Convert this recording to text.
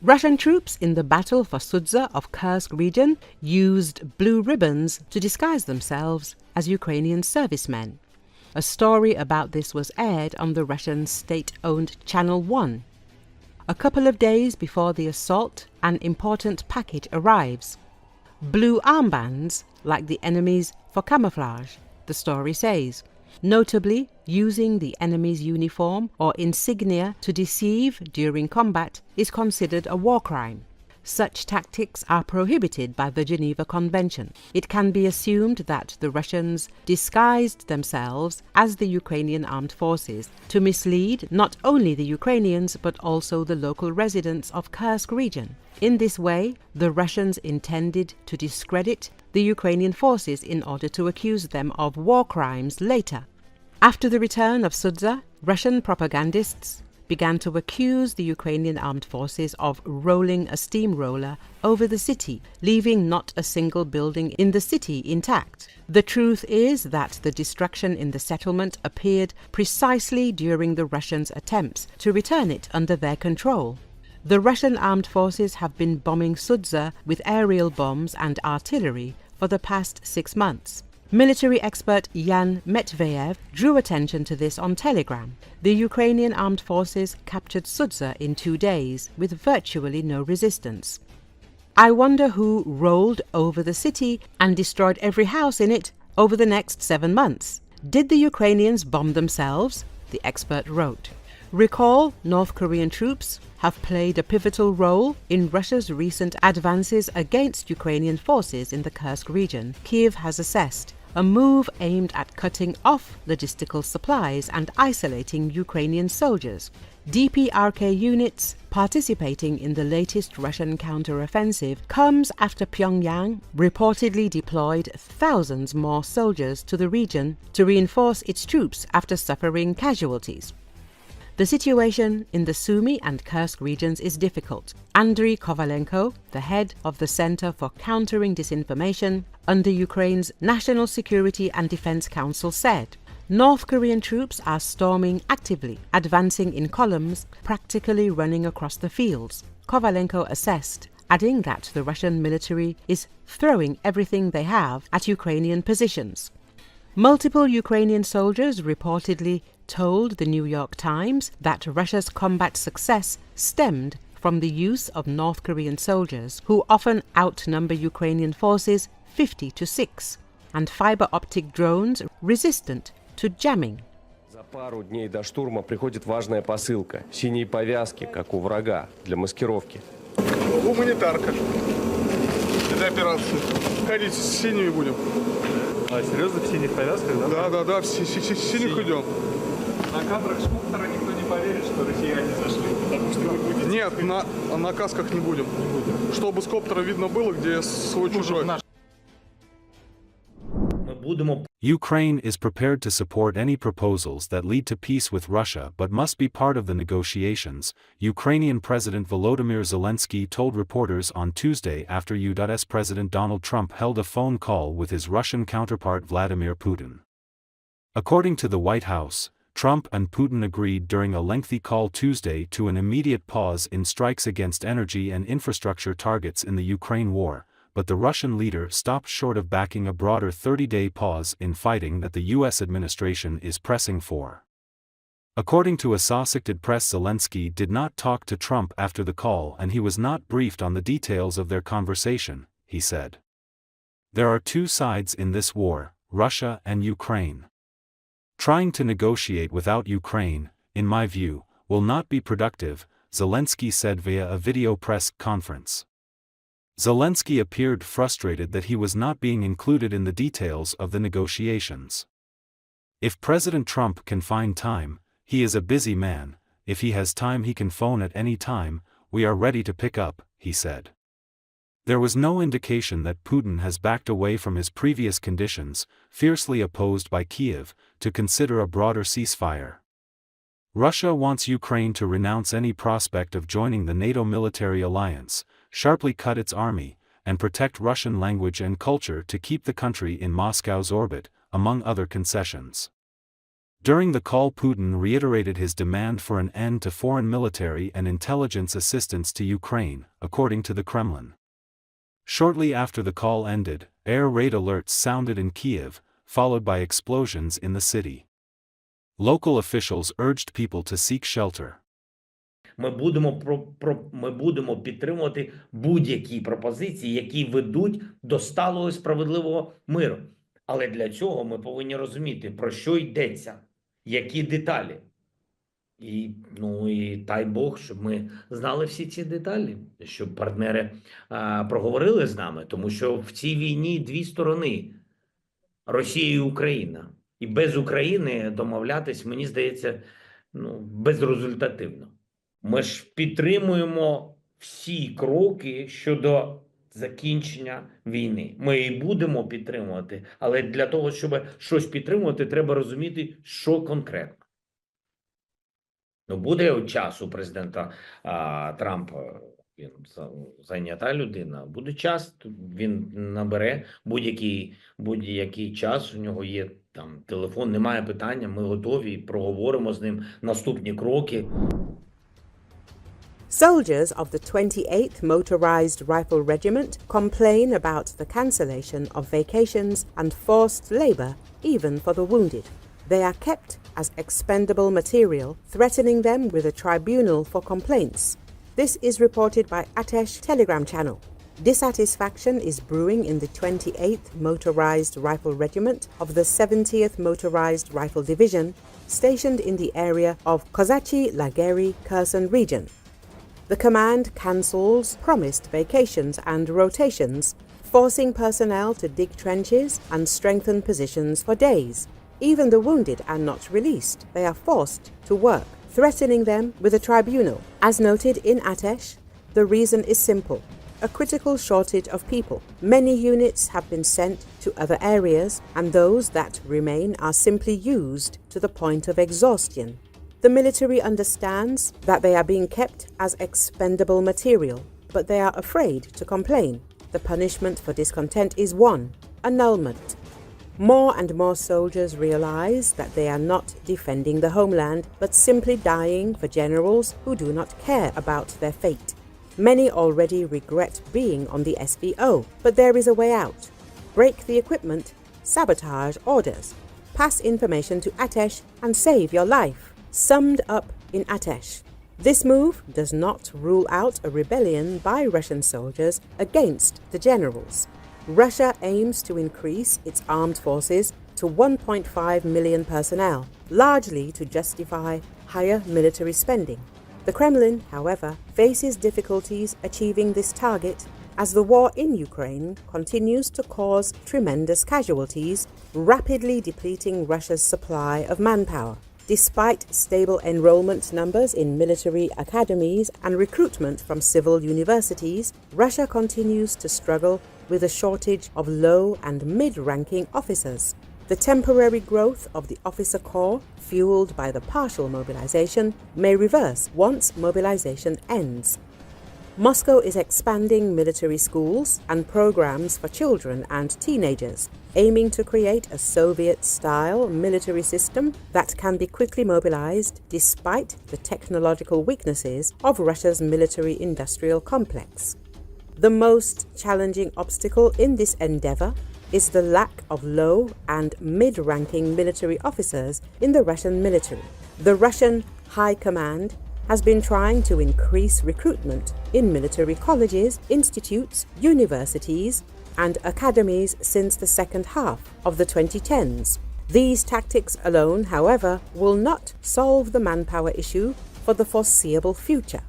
Russian troops in the battle for Sudzha of Kursk region used blue ribbons to disguise themselves as Ukrainian servicemen. A story about this was aired on the Russian state-owned Channel 1. A couple of days before the assault, an important package arrives. Blue armbands, like the enemy's for camouflage, the story says. Notably, using the enemy's uniform or insignia to deceive during combat is considered a war crime. Such tactics are prohibited by the Geneva Convention. It can be assumed that the Russians disguised themselves as the Ukrainian armed forces to mislead not only the Ukrainians but also the local residents of Kursk region. In this way, the Russians intended to discredit the Ukrainian forces in order to accuse them of war crimes later. After the return of Sudzha, Russian propagandists began to accuse the Ukrainian armed forces of rolling a steamroller over the city, leaving not a single building in the city intact. The truth is that the destruction in the settlement appeared precisely during the Russians' attempts to return it under their control. The Russian armed forces have been bombing Sudzha with aerial bombs and artillery for the past 6 months. Military expert Yan Medvedev drew attention to this on Telegram. The Ukrainian armed forces captured Sudzha in 2 days with virtually no resistance. I wonder who rolled over the city and destroyed every house in it over the next 7 months. Did the Ukrainians bomb themselves? The expert wrote. Recall, North Korean troops have played a pivotal role in Russia's recent advances against Ukrainian forces in the Kursk region, Kiev has assessed. A move aimed at cutting off logistical supplies and isolating Ukrainian soldiers. DPRK units participating in the latest Russian counteroffensive comes after Pyongyang reportedly deployed thousands more soldiers to the region to reinforce its troops after suffering casualties. The situation in the Sumy and Kursk regions is difficult. Andrii Kovalenko, the head of the Center for Countering Disinformation under Ukraine's National Security and Defense Council, said, North Korean troops are storming actively, advancing in columns, practically running across the fields. Kovalenko assessed, adding that the Russian military is throwing everything they have at Ukrainian positions. Multiple Ukrainian soldiers reportedly told the New York Times that Russia's combat success stemmed from the use of North Korean soldiers, who often outnumber Ukrainian forces 50-6, and fiber-optic drones resistant to jamming. За пару дней до штурма приходит важная посылка. Синие повязки, как у врага, для маскировки. Гуманитарка. Для операции. Ходить с синими будем. А, серьезно, в синих повязках, да? Да, в синих идем. На кадрах с Путлера никто не поверит, что россияне зашли, потому что вы будете... Нет, на касках не будем. Чтобы с коптера видно было, где свой-чужой. Ukraine is prepared to support any proposals that lead to peace with Russia but must be part of the negotiations, Ukrainian President Volodymyr Zelensky told reporters on Tuesday after U.S. President Donald Trump held a phone call with his Russian counterpart Vladimir Putin. According to the White House, Trump and Putin agreed during a lengthy call Tuesday to an immediate pause in strikes against energy and infrastructure targets in the Ukraine war, but the Russian leader stopped short of backing a broader 30-day pause in fighting that the U.S. administration is pressing for. According to Associated Press, Zelensky did not talk to Trump after the call and he was not briefed on the details of their conversation, he said. There are two sides in this war, Russia and Ukraine. Trying to negotiate without Ukraine, in my view, will not be productive, Zelensky said via a video press conference. Zelensky appeared frustrated that he was not being included in the details of the negotiations. If President Trump can find time, he is a busy man, if he has time he can phone at any time, we are ready to pick up, he said. There was no indication that Putin has backed away from his previous conditions, fiercely opposed by Kiev, to consider a broader ceasefire. Russia wants Ukraine to renounce any prospect of joining the NATO military alliance, sharply cut its army, and protect Russian language and culture to keep the country in Moscow's orbit, among other concessions. During the call, Putin reiterated his demand for an end to foreign military and intelligence assistance to Ukraine, according to the Kremlin. Shortly after the call ended, air raid alerts sounded in Kiev, followed by explosions in the city. Local officials urged people to seek shelter. Ми будемо підтримувати будь-які пропозиції, які ведуть до сталого і справедливого миру. Але для цього ми повинні розуміти, про що йдеться, які деталі. І дай Бог, щоб ми знали всі ці деталі, щоб партнери проговорили з нами, тому що в цій війні дві сторони – Росія і Україна. І без України домовлятись, мені здається, безрезультативно. Ми ж підтримуємо всі кроки щодо закінчення війни. Ми і будемо підтримувати, але для того, щоб щось підтримувати, треба розуміти, що конкретно. Буде час у президента Трампа, він зайнята людина, буде час, він набере будь-який час, у нього є там телефон, немає питання, ми готові, проговоримо з ним наступні кроки. Soldiers of the 28th Motorized Rifle Regiment complain about the cancellation of vacations and forced labor, even for the wounded. They are kept as expendable material, threatening them with a tribunal for complaints. This is reported by Atesh Telegram channel. Dissatisfaction is brewing in the 28th Motorized Rifle Regiment of the 70th Motorized Rifle Division, stationed in the area of Kozachi-Lageri, Kherson region. The command cancels promised vacations and rotations, forcing personnel to dig trenches and strengthen positions for days. Even the wounded are not released. They are forced to work, threatening them with a tribunal. As noted in Atesh, the reason is simple: a critical shortage of people. Many units have been sent to other areas, and those that remain are simply used to the point of exhaustion. The military understands that they are being kept as expendable material, but they are afraid to complain. The punishment for discontent is one: annulment. More and more soldiers realize that they are not defending the homeland, but simply dying for generals who do not care about their fate. Many already regret being on the SVO, but there is a way out. Break the equipment, sabotage orders, pass information to Atesh and save your life. Summed up in Atesh. This move does not rule out a rebellion by Russian soldiers against the generals. Russia aims to increase its armed forces to 1.5 million personnel, largely to justify higher military spending. The Kremlin, however, faces difficulties achieving this target as the war in Ukraine continues to cause tremendous casualties, rapidly depleting Russia's supply of manpower. Despite stable enrollment numbers in military academies and recruitment from civil universities, Russia continues to struggle with a shortage of low and mid-ranking officers. The temporary growth of the officer corps, fueled by the partial mobilization, may reverse once mobilization ends. Moscow is expanding military schools and programs for children and teenagers, aiming to create a Soviet-style military system that can be quickly mobilized despite the technological weaknesses of Russia's military-industrial complex. The most challenging obstacle in this endeavor is the lack of low and mid-ranking military officers in the Russian military. The Russian High Command has been trying to increase recruitment in military colleges, institutes, universities, and academies since the second half of the 2010s. These tactics alone, however, will not solve the manpower issue for the foreseeable future.